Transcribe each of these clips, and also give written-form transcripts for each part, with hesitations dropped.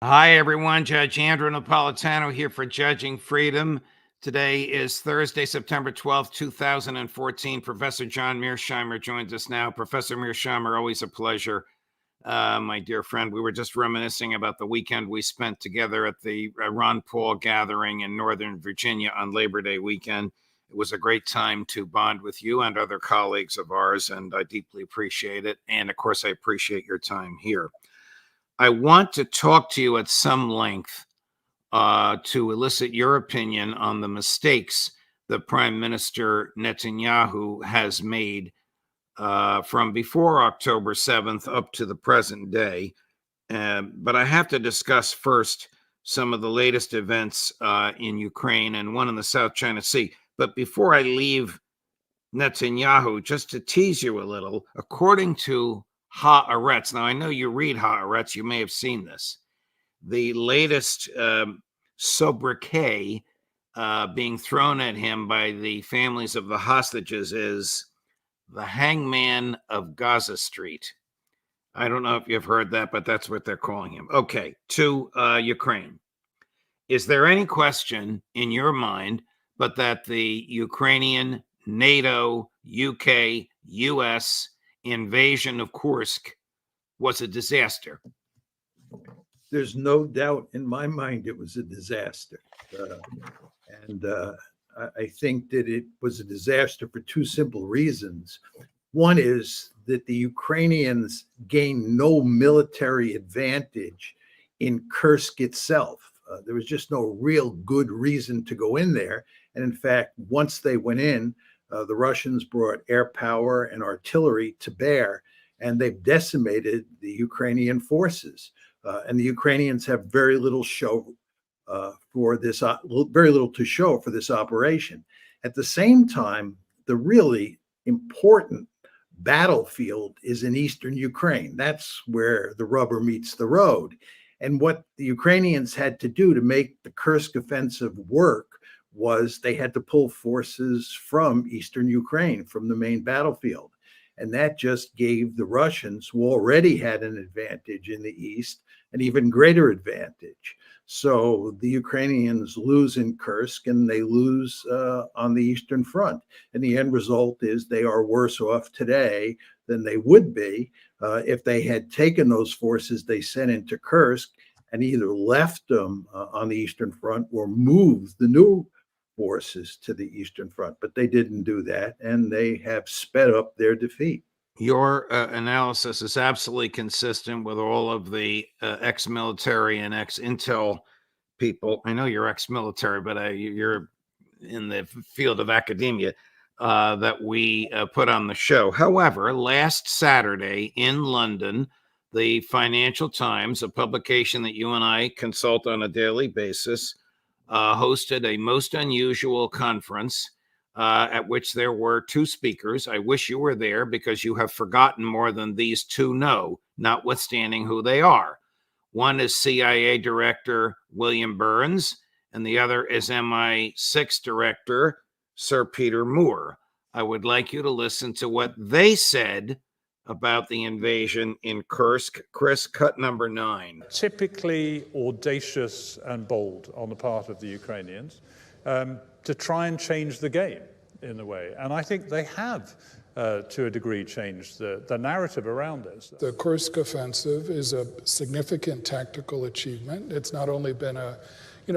Hi, everyone. Judge Andrew Napolitano here for Judging Freedom. Today is Thursday, September 12th, 2014. Professor John Mearsheimer joins us now. Professor Mearsheimer, always a pleasure. My dear friend, we were just reminiscing about the weekend we spent together at the Ron Paul gathering in Northern Virginia on Labor Day weekend. It was a great time to bond with you and other colleagues of ours, and I deeply appreciate it. And of course, I appreciate your time here. I want to talk to you at some length to elicit your opinion on the mistakes that Prime Minister Netanyahu has made from before October 7th up to the present day. But I have to discuss first some of the latest events in Ukraine and one in the South China Sea. But before I leave Netanyahu, just to tease you a little, according to Haaretz, now I know you read Haaretz, you may have seen this. The latest sobriquet being thrown at him by the families of the hostages is the hangman of Gaza Street. I don't know if you've heard that, but that's what they're calling him. Okay, to Ukraine. Is there any question in your mind but that the Ukrainian, NATO, UK, US invasion of Kursk was a disaster? There's no doubt in my mind it was a disaster. And I think that it was a disaster for two simple reasons. One is that the Ukrainians gained no military advantage in Kursk itself. There was just no real good reason to go in there. And in fact, once they went in, the Russians brought air power and artillery to bear, and they've decimated the Ukrainian forces. And the Ukrainians have very little to show for this operation. At the same time, the really important battlefield is in eastern Ukraine. That's where the rubber meets the road. And what the Ukrainians had to do to make the Kursk offensive work was they had to pull forces from eastern Ukraine, from the main battlefield. And that just gave the Russians, who already had an advantage in the east, an even greater advantage. So the Ukrainians lose in Kursk and they lose on the Eastern Front. And the end result is they are worse off today than they would be if they had taken those forces they sent into Kursk and either left them on the Eastern Front or moved the new forces to the Eastern Front. But they didn't do that, and they have sped up their defeat. Your analysis is absolutely consistent with all of the ex-military and ex-intel people. I know you're ex-military, but you're in the field of academia that we put on the show. However, last Saturday in London, the Financial Times, a publication that you and I consult on a daily basis, hosted a most unusual conference at which there were two speakers. I wish you were there because you have forgotten more than these two know, notwithstanding who they are. One is CIA Director William Burns, and the other is MI6 Director Sir Peter Moore. I would like you to listen to what they said about the invasion in Kursk. Chris, cut number 9. Typically audacious and bold on the part of the Ukrainians to try and change the game in a way. And I think they have, to a degree, changed the narrative around this. The Kursk offensive is a significant tactical achievement. It's not only been a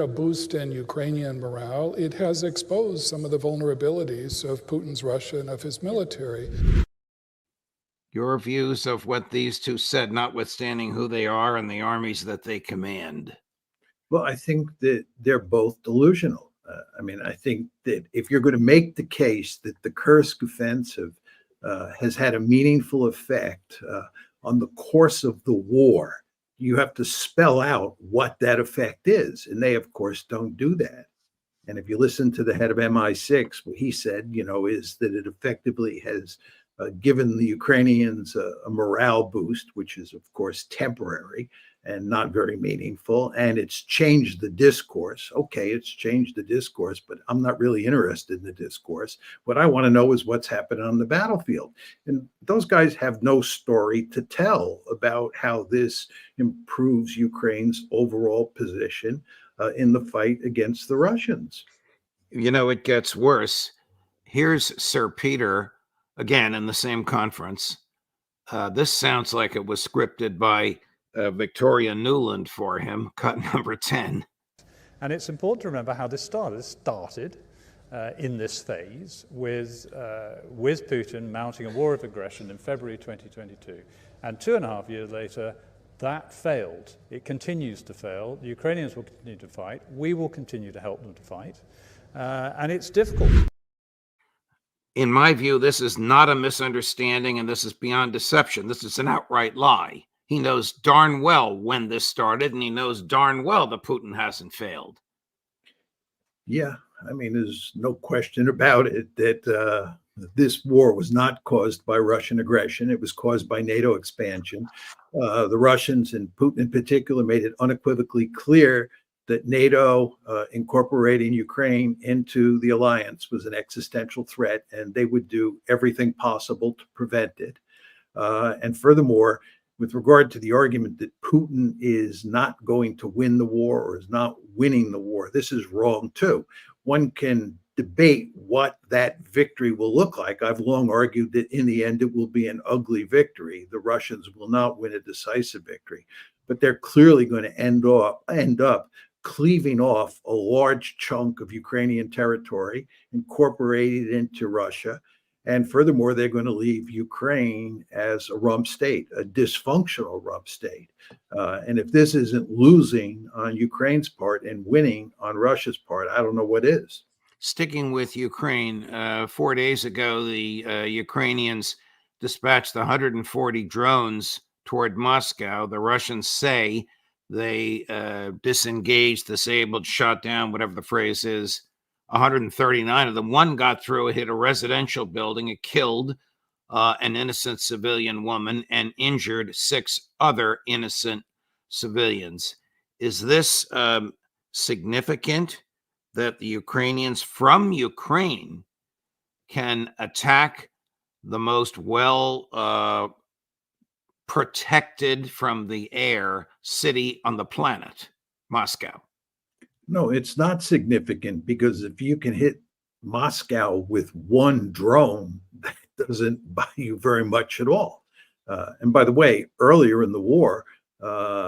boost in Ukrainian morale, it has exposed some of the vulnerabilities of Putin's Russia and of his military. Your views of what these two said, notwithstanding who they are and the armies that they command? Well, I think that they're both delusional. I think that if you're going to make the case that the Kursk offensive has had a meaningful effect on the course of the war, you have to spell out what that effect is. And they, of course, don't do that. And if you listen to the head of MI6, what he said, is that it effectively has given the Ukrainians a morale boost, which is, of course, temporary. and not very meaningful. And it's changed the discourse. Okay, it's changed the discourse, but I'm not really interested in the discourse. What I want to know is what's happening on the battlefield. And those guys have no story to tell about how this improves Ukraine's overall position in the fight against the Russians. You know, it gets worse. Here's Sir Peter again in the same conference. This sounds like it was scripted by Victoria Newland for him, cut number 10. And it's important to remember how this started. It started in this phase with Putin mounting a war of aggression in February 2022. And 2.5 years later, that failed. It continues to fail. The Ukrainians will continue to fight. We will continue to help them to fight. And it's difficult. In my view, this is not a misunderstanding, and this is beyond deception. This is an outright lie. He knows darn well when this started, and he knows darn well that Putin hasn't failed. Yeah, I mean, there's no question about it that this war was not caused by Russian aggression. It was caused by NATO expansion. The Russians, and Putin in particular, made it unequivocally clear that NATO incorporating Ukraine into the alliance was an existential threat, and they would do everything possible to prevent it. And furthermore, with regard to the argument that Putin is not going to win the war or is not winning the war, this is wrong too. One can debate what that victory will look like. I've long argued that in the end, it will be an ugly victory. The Russians will not win a decisive victory, but they're clearly going to end up cleaving off a large chunk of Ukrainian territory, incorporated into Russia. And furthermore, they're going to leave Ukraine as a rump state, a dysfunctional rump state. And if this isn't losing on Ukraine's part and winning on Russia's part, I don't know what is. Sticking with Ukraine, 4 days ago, the Ukrainians dispatched 140 drones toward Moscow. The Russians say they disengaged, disabled, shot down, whatever the phrase is, 139 of them. One got through, it hit a residential building. It killed an innocent civilian woman and injured 6 other innocent civilians. Is this significant that the Ukrainians from Ukraine can attack the most well protected from the air city on the planet, Moscow? No, it's not significant, because if you can hit Moscow with one drone, that doesn't buy you very much at all. And by the way, earlier in the war,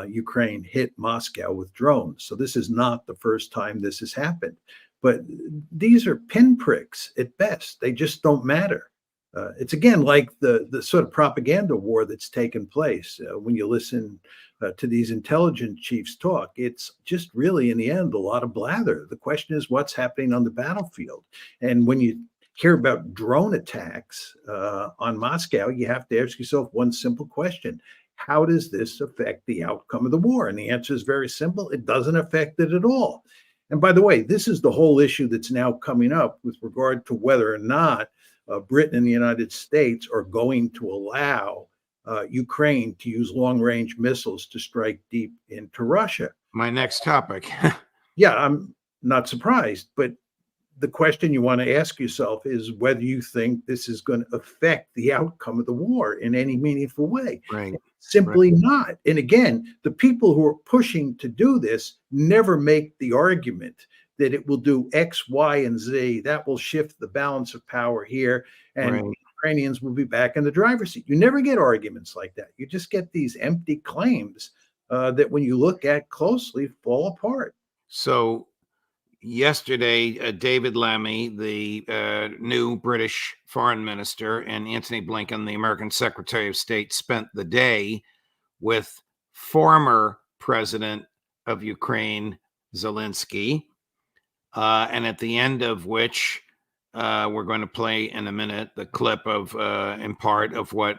Ukraine hit Moscow with drones. So this is not the first time this has happened. But these are pinpricks at best. They just don't matter. It's again like the sort of propaganda war that's taken place. When you listen to these intelligence chiefs talk, it's just really, in the end, a lot of blather. The question is what's happening on the battlefield. And when you hear about drone attacks on Moscow, you have to ask yourself one simple question. How does this affect the outcome of the war? And the answer is very simple. It doesn't affect it at all. And by the way, this is the whole issue that's now coming up with regard to whether or not Britain and the United States are going to allow Ukraine to use long-range missiles to strike deep into Russia. My next topic. Yeah, I'm not surprised, but the question you want to ask yourself is whether you think this is going to affect the outcome of the war in any meaningful way. Right. Simply not. And again, the people who are pushing to do this never make the argument that it will do X, Y, and Z. That will shift the balance of power here, and Right. Ukrainians will be back in the driver's seat. You never get arguments like that. You just get these empty claims that, when you look at closely, fall apart. So yesterday, David Lammy, the new British foreign minister, and Antony Blinken, the American Secretary of State, spent the day with former President of Ukraine, Zelensky, and at the end of which we're going to play in a minute the clip of, in part, of what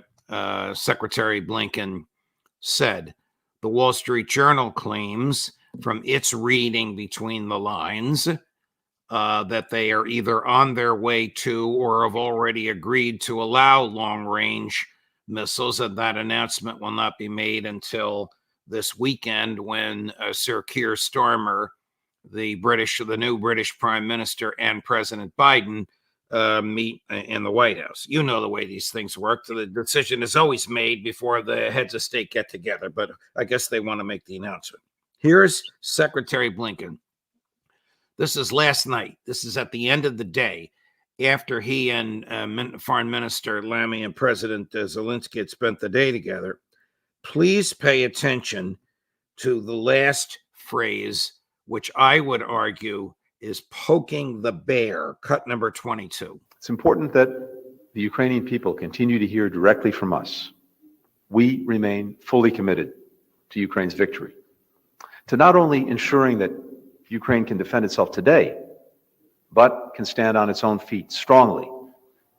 Secretary Blinken said. The Wall Street Journal claims, from its reading between the lines, that they are either on their way to or have already agreed to allow long-range missiles, and that announcement will not be made until this weekend when Sir Keir Starmer, the new British Prime Minister, and President Biden meet in the White House. You know the way these things work. The decision is always made before the heads of state get together, but I guess they want to make the announcement. Here's Secretary Blinken. This is last night. This is at the end of the day, after he and Foreign Minister Lamy and President Zelensky had spent the day together. Please pay attention to the last phrase, which I would argue is poking the bear, cut number 22. It's important that the Ukrainian people continue to hear directly from us. We remain fully committed to Ukraine's victory, to not only ensuring that Ukraine can defend itself today, but can stand on its own feet strongly,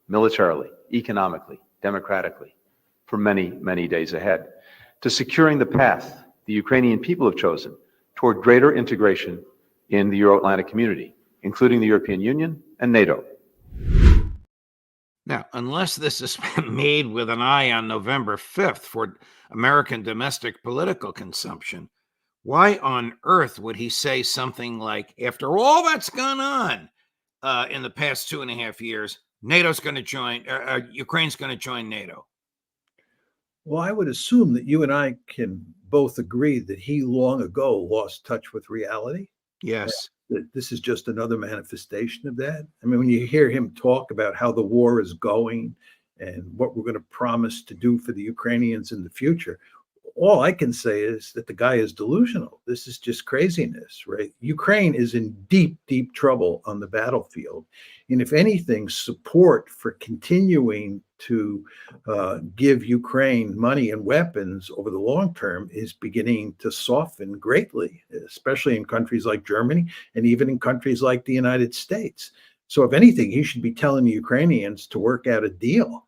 militarily, economically, democratically, for many, many days ahead, to securing the path the Ukrainian people have chosen toward greater integration in the Euro-Atlantic community, including the European Union and NATO. Now, unless this is made with an eye on November 5th for American domestic political consumption, why on earth would he say something like, after all that's gone on in the past 2.5 years, NATO's going to join, Ukraine's going to join NATO? Well, I would assume that you and I can both agree that he long ago lost touch with reality. Yes. That this is just another manifestation of that. I mean, when you hear him talk about how the war is going and what we're going to promise to do for the Ukrainians in the future, all I can say is that the guy is delusional. This is just craziness, right? Ukraine is in deep, deep trouble on the battlefield. And if anything, support for continuing to give Ukraine money and weapons over the long term is beginning to soften greatly, especially in countries like Germany and even in countries like the United States. So if anything, he should be telling the Ukrainians to work out a deal.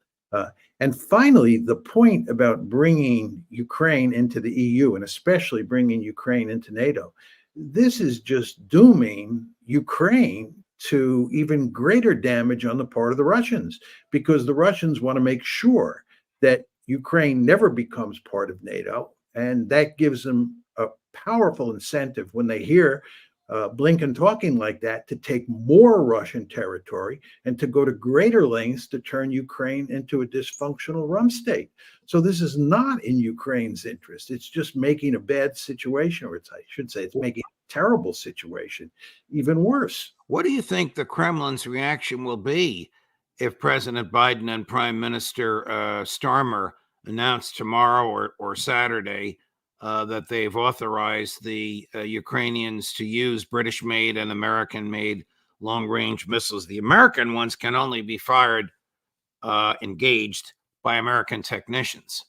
And finally, the point about bringing Ukraine into the EU and especially bringing Ukraine into NATO, this is just dooming Ukraine to even greater damage on the part of the Russians, because the Russians want to make sure that Ukraine never becomes part of NATO. And that gives them a powerful incentive when they hear Blinken talking like that to take more Russian territory and to go to greater lengths to turn Ukraine into a dysfunctional rump state. So this is not in Ukraine's interest. It's just making a bad situation, or I should say it's making a terrible situation even worse. What do you think the Kremlin's reaction will be if President Biden and Prime Minister Starmer announce tomorrow or Saturday that they've authorized the Ukrainians to use British-made and American-made long-range missiles? The American ones can only be fired, engaged by American technicians.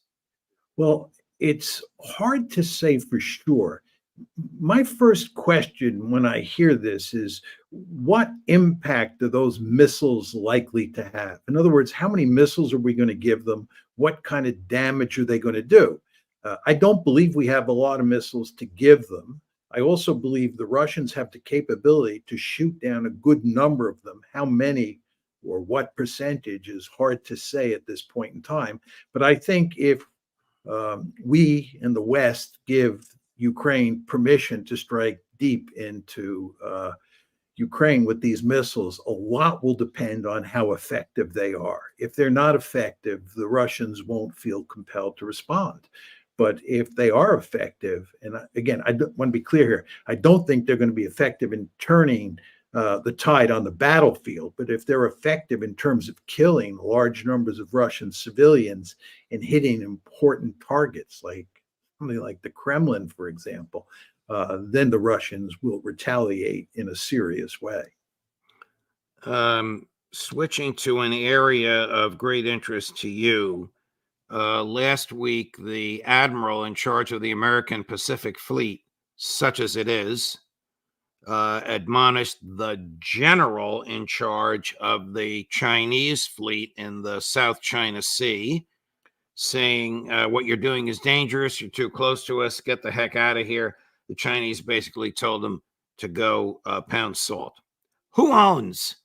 Well, it's hard to say for sure. My first question when I hear this is, what impact are those missiles likely to have? In other words, how many missiles are we going to give them? What kind of damage are they going to do? I don't believe we have a lot of missiles to give them. I also believe the Russians have the capability to shoot down a good number of them. How many or what percentage is hard to say at this point in time. But I think if we in the West give Ukraine permission to strike deep into Ukraine with these missiles, a lot will depend on how effective they are. If they're not effective, the Russians won't feel compelled to respond. But if they are effective, and again, I want to be clear here, I don't think they're going to be effective in turning the tide on the battlefield. But if they're effective in terms of killing large numbers of Russian civilians and hitting important targets, like something like the Kremlin, for example, then the Russians will retaliate in a serious way. Switching to an area of great interest to you, last week, the admiral in charge of the American Pacific Fleet, such as it is, admonished the general in charge of the Chinese fleet in the South China Sea, saying, what you're doing is dangerous. You're too close to us. Get the heck out of here. The Chinese basically told them to go pound salt. Who owns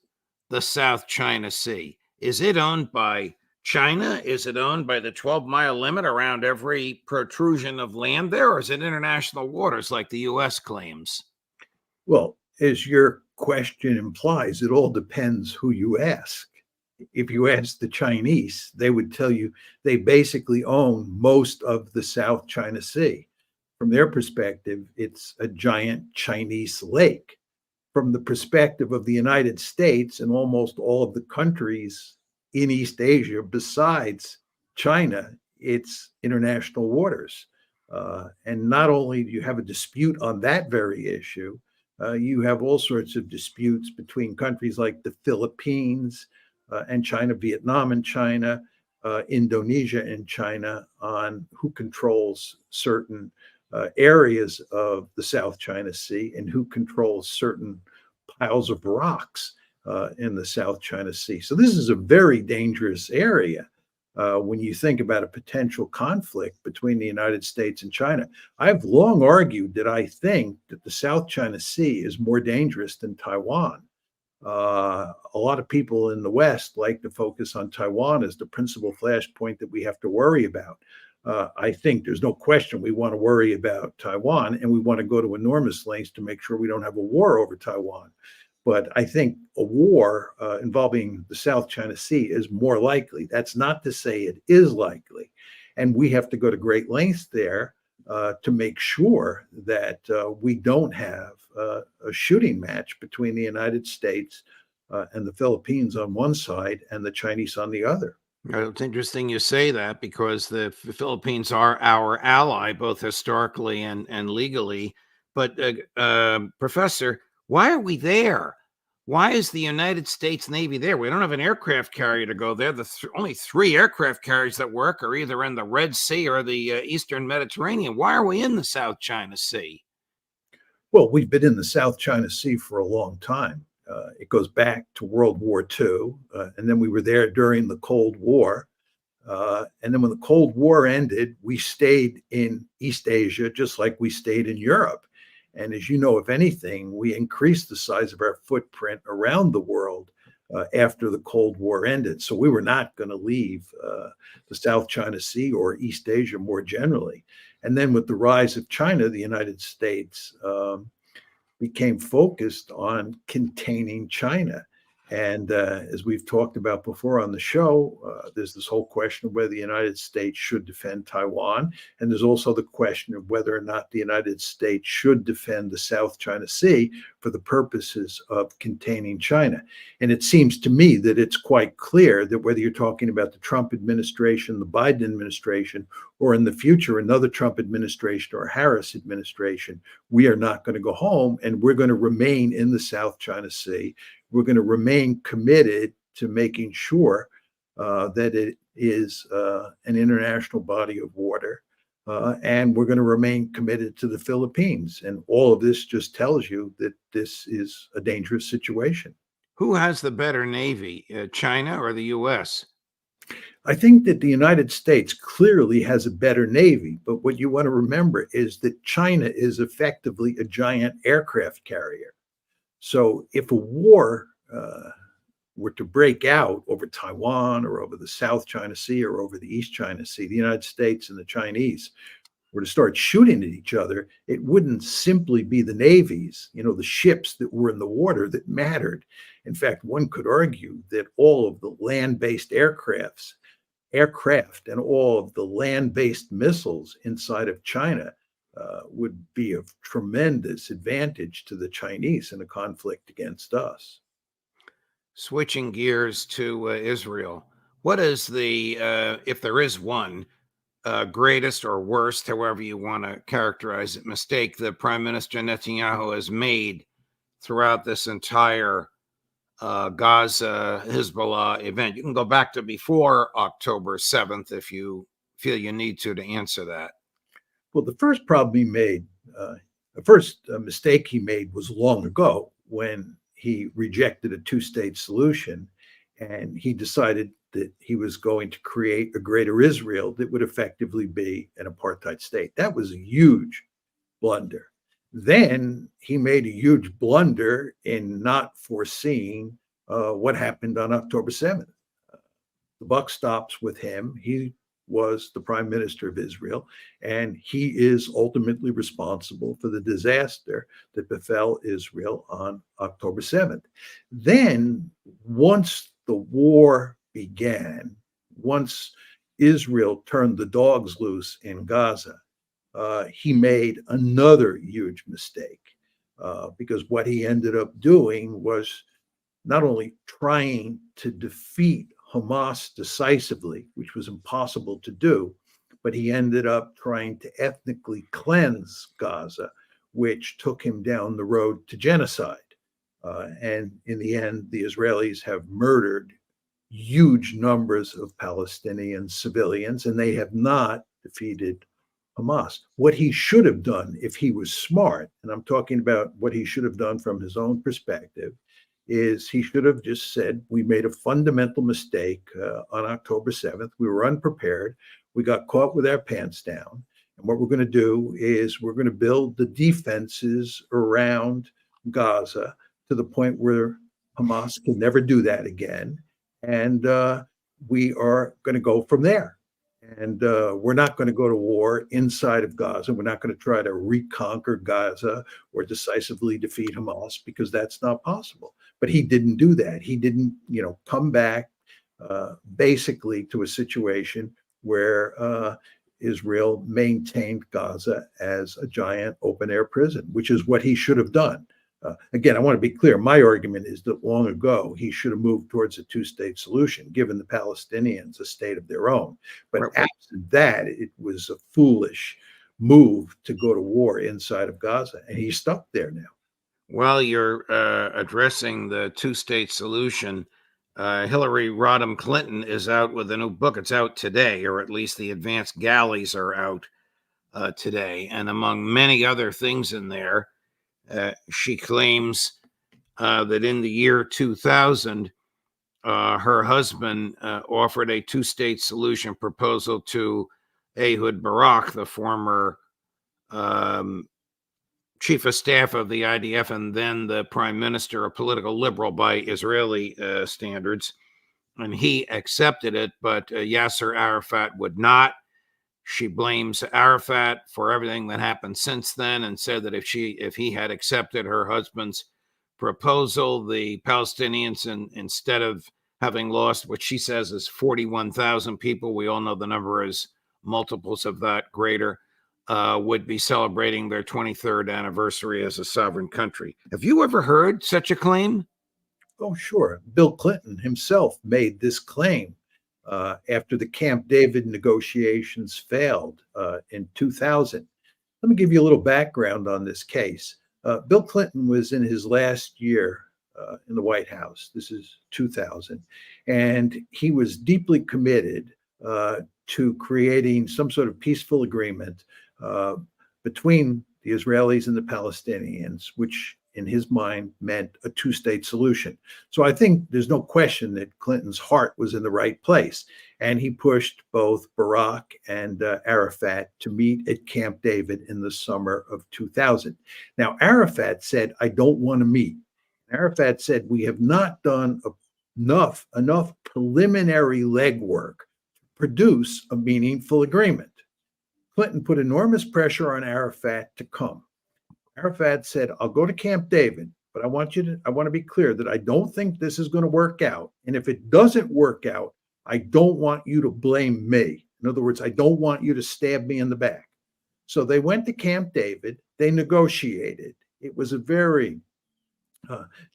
the South China Sea? Is it owned by China, is it owned by the 12-mile limit around every protrusion of land there, or is it international waters like the U.S. claims? Well, as your question implies, it all depends who you ask. If you ask the Chinese, they would tell you they basically own most of the South China Sea. From their perspective, it's a giant Chinese lake. From the perspective of the United States and almost all of the countries in East Asia besides China, it's international waters. And not only do you have a dispute on that very issue, you have all sorts of disputes between countries like the Philippines and China, Vietnam and China, Indonesia and China on who controls certain areas of the South China Sea and who controls certain piles of rocks in the South China Sea. So this is a very dangerous area when you think about a potential conflict between the United States and China. I've long argued that I think that the South China Sea is more dangerous than Taiwan. A lot of people in the West like to focus on Taiwan as the principal flashpoint that we have to worry about. I think there's no question we want to worry about Taiwan, and we want to go to enormous lengths to make sure we don't have a war over Taiwan. But I think a war involving the South China Sea is more likely. That's not to say it is likely. And we have to go to great lengths there to make sure that we don't have a shooting match between the United States and the Philippines on one side and the Chinese on the other. It's interesting you say that because the Philippines are our ally, both historically and legally. But, Professor, why are we there? Why is the United States Navy there? We don't have an aircraft carrier to go there. The only 3 aircraft carriers that work are either in the Red Sea or the Eastern Mediterranean. Why are we in the South China Sea? Well, we've been in the South China Sea for a long time. It goes back to World War II, and then we were there during the Cold War. And then when the Cold War ended, we stayed in East Asia, just like we stayed in Europe. And as you know, if anything, we increased the size of our footprint around the world after the Cold War ended. So we were not going to leave the South China Sea or East Asia more generally. And then with the rise of China, the United States became focused on containing China. And as we've talked about before on the show, there's this whole question of whether the United States should defend Taiwan. And there's also the question of whether or not the United States should defend the South China Sea for the purposes of containing China. And it seems to me that it's quite clear that whether you're talking about the Trump administration, the Biden administration, or in the future, another Trump administration or Harris administration, we are not going to go home, and we're going to remain in the South China Sea. We're going to remain committed to making sure that it is an international body of water. And we're going to remain committed to the Philippines. And all of this just tells you that this is a dangerous situation. Who has the better Navy, China or the U.S.? I think that the United States clearly has a better Navy. But what you want to remember is that China is effectively a giant aircraft carrier. So if a war were to break out over Taiwan or over the South China Sea or over the East China Sea, the United States and the Chinese were to start shooting at each other, it wouldn't simply be the navies, the ships that were in the water that mattered. In fact, one could argue that all of the land-based aircraft and all of the land-based missiles inside of China would be of tremendous advantage to the Chinese in a conflict against us. Switching gears to Israel, what is the, if there is one, greatest or worst, however you want to characterize it, mistake that Prime Minister Netanyahu has made throughout this entire Gaza Hezbollah event? You can go back to before October 7th if you feel you need to answer that. Well, the first problem he made, the first mistake he made was long ago when he rejected a two-state solution, and he decided that he was going to create a greater Israel that would effectively be an apartheid state. That was a huge blunder. Then he made a huge blunder in not foreseeing what happened on October 7th. the buck stops with him. He was the prime minister of Israel, and he is ultimately responsible for the disaster that befell Israel on October 7th. Then, once the war began, once Israel turned the dogs loose in Gaza, he made another huge mistake, because what he ended up doing was not only trying to defeat Hamas decisively, which was impossible to do, but he ended up trying to ethnically cleanse Gaza, which took him down the road to genocide. And in the end, the Israelis have murdered huge numbers of Palestinian civilians, and they have not defeated Hamas. What he should have done if he was smart, and I'm talking about what he should have done from his own perspective, is he should have just said, we made a fundamental mistake on October 7th. We were unprepared. We got caught with our pants down. And what we're going to do is we're going to build the defenses around Gaza to the point where Hamas can never do that again. And we are going to go from there. And we're not going to go to war inside of Gaza. We're not going to try to reconquer Gaza or decisively defeat Hamas, because that's not possible. But he didn't do that. He didn't, come back basically to a situation where Israel maintained Gaza as a giant open-air prison, which is what he should have done. Again, I want to be clear. My argument is that long ago, he should have moved towards a two-state solution, given the Palestinians a state of their own. But absent that, it was a foolish move to go to war inside of Gaza, and he's stuck there now. Well, you're addressing the two-state solution. Hillary Rodham Clinton is out with a new book. It's out today, or at least the advanced galleys are out today. And among many other things in there, she claims that in the year 2000, her husband offered a two-state solution proposal to Ehud Barak, the former chief of staff of the IDF and then the prime minister, a political liberal by Israeli standards. And he accepted it, but Yasser Arafat would not. She blames Arafat for everything that happened since then, and said that if he had accepted her husband's proposal, the Palestinians, instead of having lost what she says is 41,000 people, we all know the number is multiples of that greater, would be celebrating their 23rd anniversary as a sovereign country. Have you ever heard such a claim? Oh, sure. Bill Clinton himself made this claim after the Camp David negotiations failed in 2000. Let me give you a little background on this case. Bill Clinton was in his last year in the White House. This is 2000. And he was deeply committed to creating some sort of peaceful agreement between the Israelis and the Palestinians, which in his mind meant a two-state solution. So I think there's no question that Clinton's heart was in the right place. And he pushed both Barak and Arafat to meet at Camp David in the summer of 2000. Now, Arafat said, I don't want to meet. Arafat said, we have not done enough preliminary legwork to produce a meaningful agreement. Clinton put enormous pressure on Arafat to come. Arafat said, I'll go to Camp David, but I want to be clear that I don't think this is going to work out. And if it doesn't work out, I don't want you to blame me. In other words, I don't want you to stab me in the back. So they went to Camp David. They negotiated. It was a very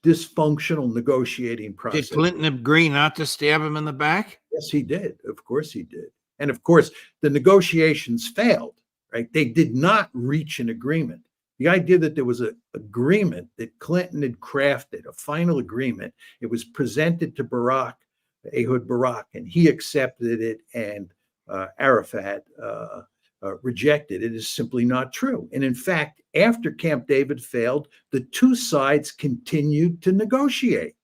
dysfunctional negotiating process. Did Clinton agree not to stab him in the back? Yes, he did. Of course he did. And of course, the negotiations failed, right? They did not reach an agreement. The idea that there was an agreement that Clinton had crafted, a final agreement, it was presented to Barak, Ehud Barak, and he accepted it, and Arafat rejected it, is simply not true. And in fact, after Camp David failed, the two sides continued to negotiate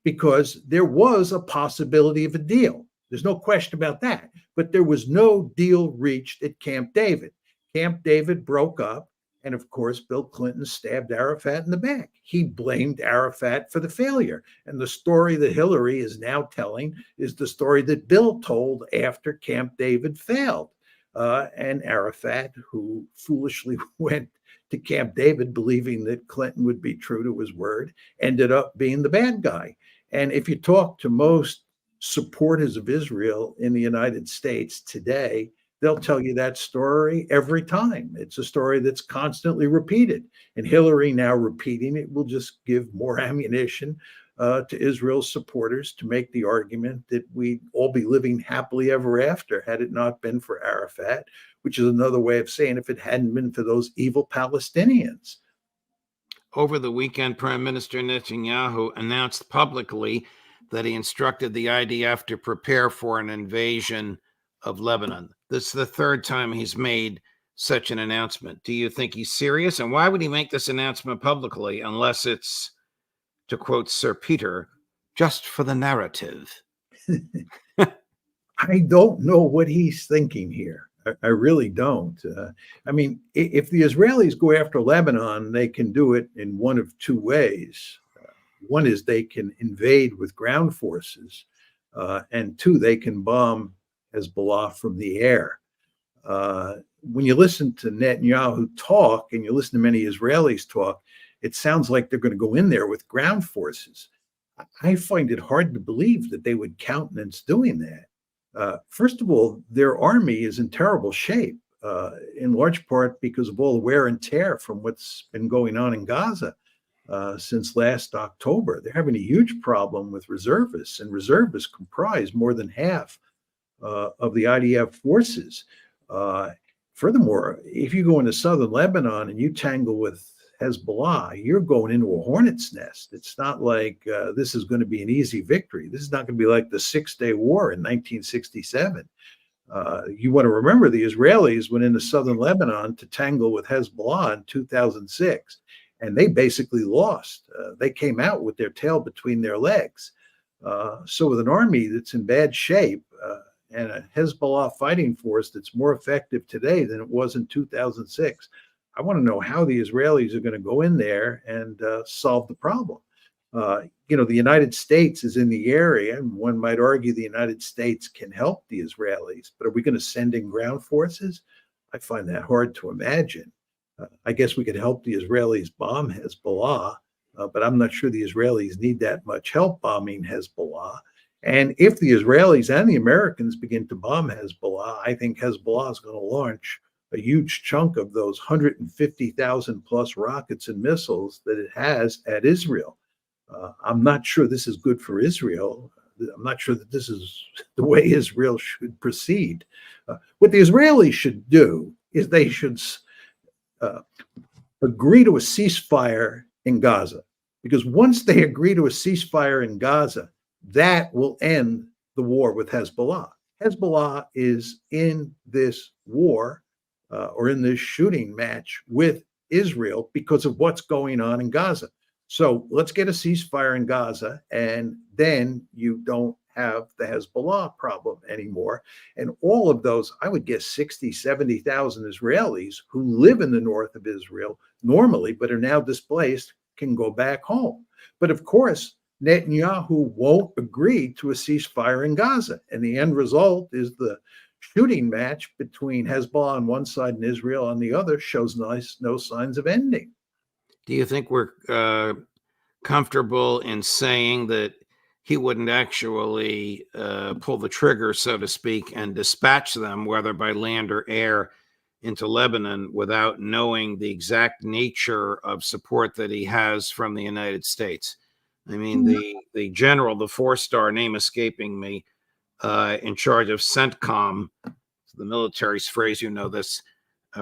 because there was a possibility of a deal. There's no question about that. But there was no deal reached at Camp David. Camp David broke up. And of course, Bill Clinton stabbed Arafat in the back. He blamed Arafat for the failure. And the story that Hillary is now telling is the story that Bill told after Camp David failed. And Arafat, who foolishly went to Camp David believing that Clinton would be true to his word, ended up being the bad guy. And if you talk to most supporters of Israel in the United States today, they'll tell you that story every time. It's a story that's constantly repeated. And Hillary now repeating it will just give more ammunition to Israel's supporters to make the argument that we'd all be living happily ever after had it not been for Arafat, which is another way of saying if it hadn't been for those evil Palestinians. Over the weekend, Prime Minister Netanyahu announced publicly that he instructed the IDF to prepare for an invasion of Lebanon. This is the third time he's made such an announcement. Do you think he's serious? And why would he make this announcement publicly unless it's, to quote Sir Peter, just for the narrative? I don't know what he's thinking here. I really don't. I mean, if the Israelis go after Lebanon, they can do it in one of two ways. One is they can invade with ground forces, and two, they can bomb Hezbollah from the air. When you listen to Netanyahu talk and you listen to many Israelis talk, it sounds like they're going to go in there with ground forces. I find it hard to believe that they would countenance doing that. First of all, their army is in terrible shape, in large part because of all the wear and tear from what's been going on in Gaza since last October. They're having a huge problem with reservists, and reservists comprise more than half of the IDF forces. Furthermore, if you go into southern Lebanon and you tangle with Hezbollah, you're going into a hornet's nest. It's not like this is going to be an easy victory. This is not going to be like the 6-Day War in 1967. You want to remember the Israelis went into southern Lebanon to tangle with Hezbollah in 2006, and they basically lost. They came out with their tail between their legs. So with an army that's in bad shape and a Hezbollah fighting force that's more effective today than it was in 2006, I want to know how the Israelis are going to go in there and solve the problem. The United States is in the area, and one might argue the United States can help the Israelis, but are we going to send in ground forces? I find that hard to imagine. I guess we could help the Israelis bomb Hezbollah, but I'm not sure the Israelis need that much help bombing Hezbollah. And if the Israelis and the Americans begin to bomb Hezbollah, I think Hezbollah is going to launch a huge chunk of those 150,000 plus rockets and missiles that it has at Israel. I'm not sure this is good for Israel. I'm not sure that this is the way Israel should proceed. What the Israelis should do is they should agree to a ceasefire in Gaza, because once they agree to a ceasefire in Gaza, that will end the war with Hezbollah. Hezbollah is in this war or in this shooting match with Israel because of what's going on in Gaza. So let's get a ceasefire in Gaza, and then you don't have the Hezbollah problem anymore. And all of those, I would guess 60, 70,000 Israelis who live in the north of Israel normally, but are now displaced, can go back home. But of course, Netanyahu won't agree to a ceasefire in Gaza. And the end result is the shooting match between Hezbollah on one side and Israel on the other shows no signs of ending. Do you think we're comfortable in saying that he wouldn't actually pull the trigger, so to speak, and dispatch them, whether by land or air, into Lebanon without knowing the exact nature of support that he has from the United States? I mean, the general, the four-star, name escaping me, in charge of CENTCOM, the military's phrase, you know this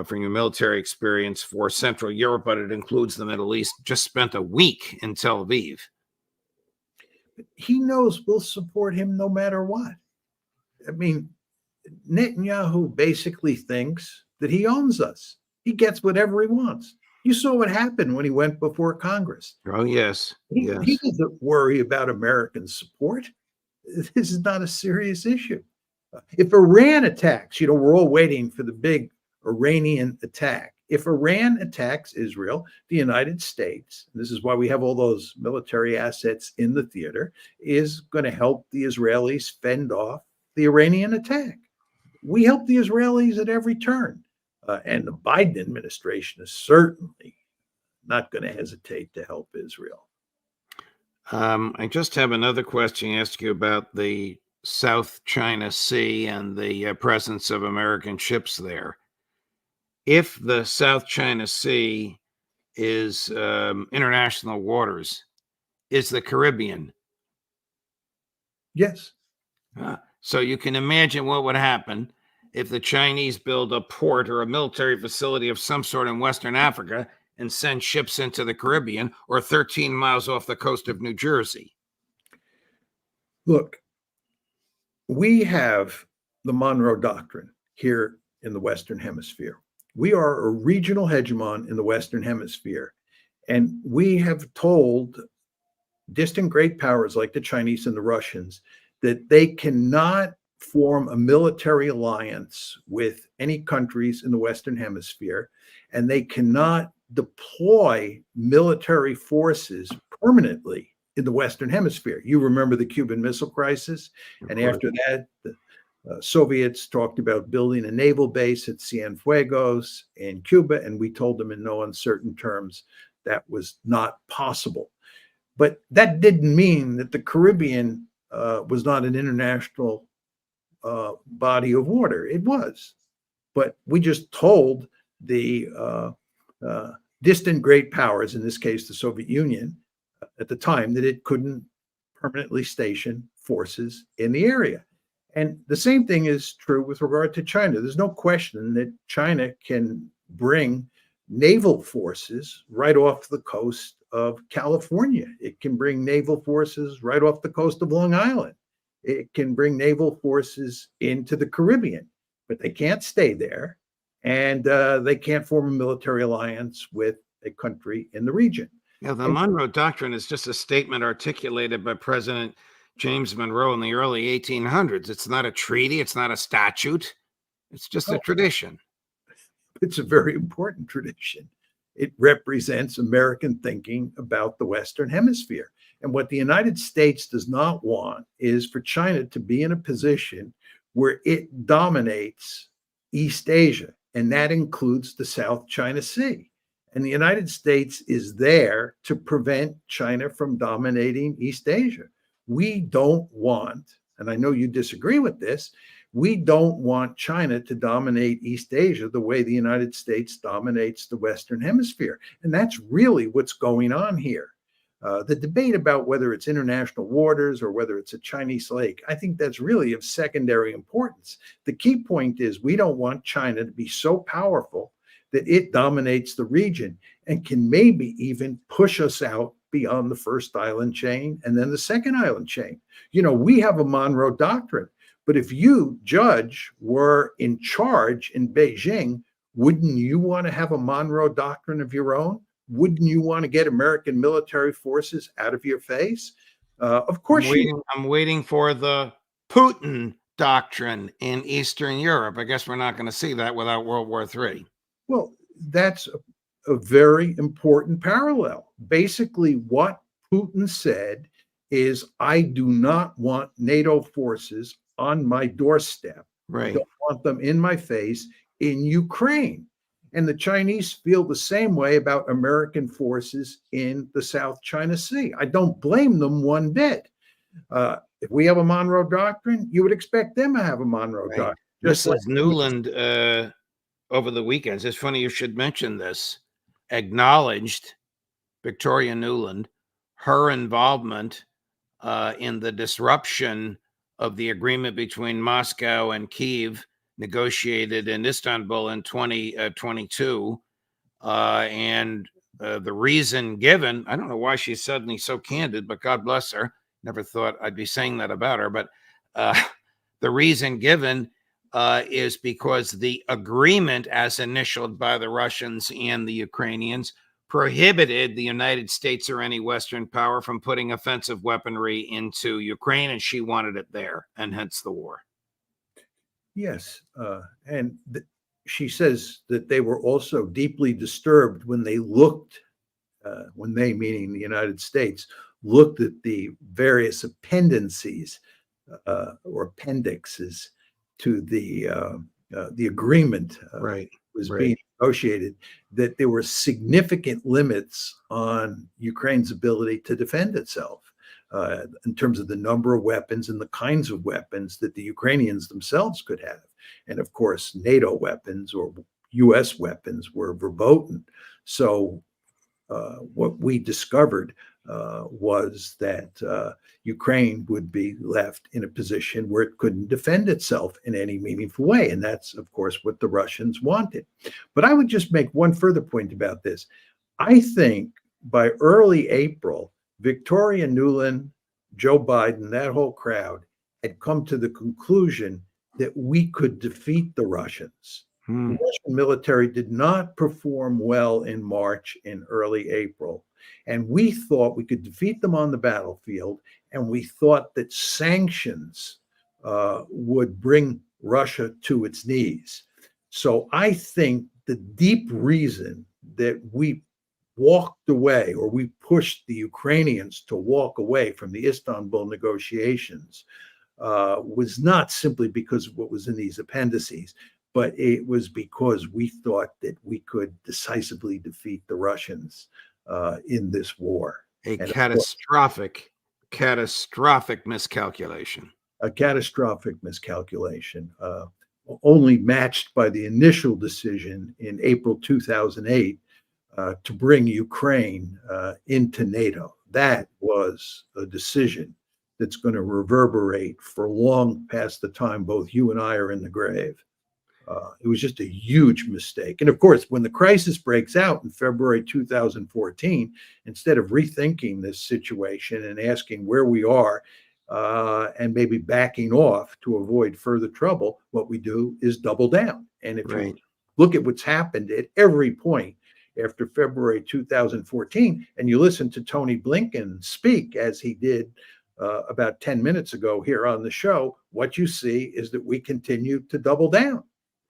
from your military experience, for Central Europe, but it includes the Middle East, just spent a week in Tel Aviv. He knows we'll support him no matter what. I mean, Netanyahu basically thinks that he owns us. He gets whatever he wants. You saw what happened when he went before Congress. Oh, yes. He doesn't worry about American support. This is not a serious issue. If Iran attacks, we're all waiting for the big Iranian attack. If Iran attacks Israel, the United States, and this is why we have all those military assets in the theater, is going to help the Israelis fend off the Iranian attack. We help the Israelis at every turn. And the Biden administration is certainly not going to hesitate to help Israel. I just have another question to ask you about the South China Sea and the presence of American ships there. If the South China Sea is international waters, is the Caribbean? Yes. So you can imagine what would happen if the Chinese build a port or a military facility of some sort in Western Africa and send ships into the Caribbean or 13 miles off the coast of New Jersey. Look, we have the Monroe Doctrine here in the Western Hemisphere. We are a regional hegemon in the Western Hemisphere, and we have told distant great powers like the Chinese and the Russians that they cannot form a military alliance with any countries in the Western Hemisphere, and they cannot deploy military forces permanently in the Western Hemisphere. You remember the Cuban Missile Crisis, and after that, the Soviets talked about building a naval base at Cienfuegos in Cuba, and we told them in no uncertain terms that was not possible. But that didn't mean that the Caribbean was not an international body of water. It was. But we just told the distant great powers, in this case the Soviet Union, at the time, that it couldn't permanently station forces in the area. And the same thing is true with regard to China. There's no question that China can bring naval forces right off the coast of California. It can bring naval forces right off the coast of Long Island. It can bring naval forces into the Caribbean, but they can't stay there, and they can't form a military alliance with a country in the region. Yeah, the Monroe Doctrine is just a statement articulated by President James Monroe in the early 1800s. It's not a treaty. It's not a statute. It's just a tradition. It's a very important tradition. It represents American thinking about the Western Hemisphere. And what the United States does not want is for China to be in a position where it dominates East Asia, and that includes the South China Sea. And the United States is there to prevent China from dominating East Asia. We don't want, and I know you disagree with this, we don't want China to dominate East Asia the way the United States dominates the Western Hemisphere. And that's really what's going on here. The debate about whether it's international waters or whether it's a Chinese lake, I think that's really of secondary importance. The key point is we don't want China to be so powerful that it dominates the region and can maybe even push us out beyond the first island chain and then the second island chain. You know, we have a Monroe Doctrine, but if you, Judge, were in charge in Beijing, wouldn't you want to have a Monroe Doctrine of your own? Wouldn't you want to get American military forces out of your face? Of course I'm waiting for the Putin Doctrine in Eastern Europe. I guess we're not going to see that without World War III. Well, that's a very important parallel. Basically, what Putin said is, I do not want NATO forces on my doorstep. Right. I don't want them in my face in Ukraine. And the Chinese feel the same way about American forces in the South China Sea. I don't blame them one bit. If we have a Monroe Doctrine, you would expect them to have a Monroe Doctrine. Mrs. Newland, over the weekends, it's funny you should mention this, acknowledged, Victoria Newland, her involvement in the disruption of the agreement between Moscow and Kyiv, negotiated in Istanbul in 2022. And the reason given, I don't know why she's suddenly so candid, but God bless her. Never thought I'd be saying that about her. But the reason given is because the agreement, as initialed by the Russians and the Ukrainians, prohibited the United States or any Western power from putting offensive weaponry into Ukraine, and she wanted it there, and hence the war. Yes, and she says that they were also deeply disturbed when they looked, when they, meaning the United States, looked at the various appendices or appendixes to the agreement Right. was Right. being negotiated, that there were significant limits on Ukraine's ability to defend itself in terms of the number of weapons and the kinds of weapons that the Ukrainians themselves could have. And of course, NATO weapons or US weapons were verboten. So what we discovered was that Ukraine would be left in a position where it couldn't defend itself in any meaningful way. And that's, of course, what the Russians wanted. But I would just make one further point about this. I think by early April, Victoria Nuland, Joe Biden, that whole crowd had come to the conclusion that we could defeat the Russians. The Russian military did not perform well in March and early April. And we thought we could defeat them on the battlefield. And we thought that sanctions would bring Russia to its knees. So I think the deep reason that we walked away, or we pushed the Ukrainians to walk away from the Istanbul negotiations, was not simply because of what was in these appendices, but it was because we thought that we could decisively defeat the Russians in this war. A And catastrophic miscalculation. A catastrophic miscalculation, only matched by the initial decision in April 2008 to bring Ukraine into NATO. That was a decision that's going to reverberate for long past the time both you and I are in the grave. It was just a huge mistake. And of course, when the crisis breaks out in February 2014, instead of rethinking this situation and asking where we are and maybe backing off to avoid further trouble, what we do is double down. And if you look at what's happened at every point after February 2014, and you listen to Tony Blinken speak as he did about 10 minutes ago here on the show, what you see is that we continue to double down.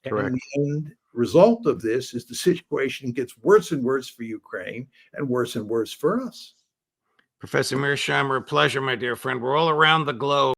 Correct. And the end result of this is the situation gets worse and worse for Ukraine and worse for us. Professor Mearsheimer, a pleasure, my dear friend. We're all around the globe.